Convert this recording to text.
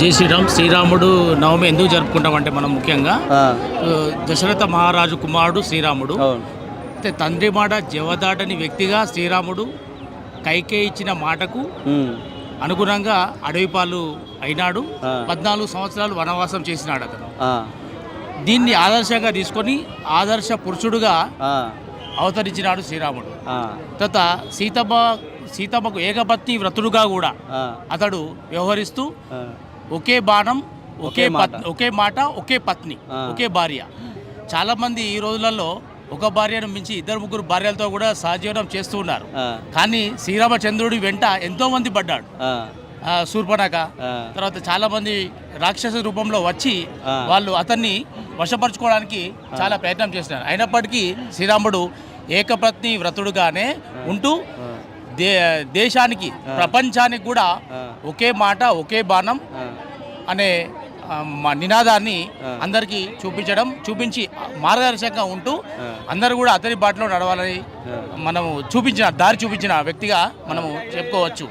జై శ్రీరామ్. శ్రీరాముడు నవమి ఎందుకు జరుపుకుంటామంటే మనం ముఖ్యంగా దశరథ మహారాజు కుమారుడు శ్రీరాముడు. అయితే తండ్రి మాట జవదాటని వ్యక్తిగా శ్రీరాముడు కైకేయి ఇచ్చిన మాటకు అనుగుణంగా అడవిపాలు అయినాడు. 14 సంవత్సరాలు వనవాసం చేసినాడు అతను. దీన్ని ఆదర్శంగా తీసుకొని ఆదర్శ పురుషుడుగా అవతరించినాడు శ్రీరాముడు. తర్వాత సీతమ్మకు ఏకపత్ని వ్రతుడుగా కూడా అతడు వ్యవహరిస్తూ ఒకే బాణం ఒకే మాట ఒకే పత్ని ఒకే భార్య. చాలామంది ఈ రోజులలో ఒక భార్యను మించి 2-3 భార్యలతో కూడా సహజీవనం చేస్తూ ఉన్నారు. కానీ శ్రీరామచంద్రుడి వెంట ఎంతోమంది పడ్డాడు. శూర్పణఖ, తర్వాత చాలామంది రాక్షస రూపంలో వచ్చి వాళ్ళు అతన్ని వశపరచుకోవడానికి చాలా ప్రయత్నం చేస్తున్నారు. అయినప్పటికీ శ్రీరాముడు ఏకపత్ని వ్రతుడుగానే ఉంటూ దేశానికి ప్రపంచానికి కూడా ఒకే మాట ఒకే బాణం అనే నినాదాన్ని అందరికీ చూపించి మార్గదర్శకంగా ఉంటూ అందరూ కూడా అతని బాటలో నడవాలని మనము దారి చూపించిన వ్యక్తిగా మనము చెప్పుకోవచ్చు.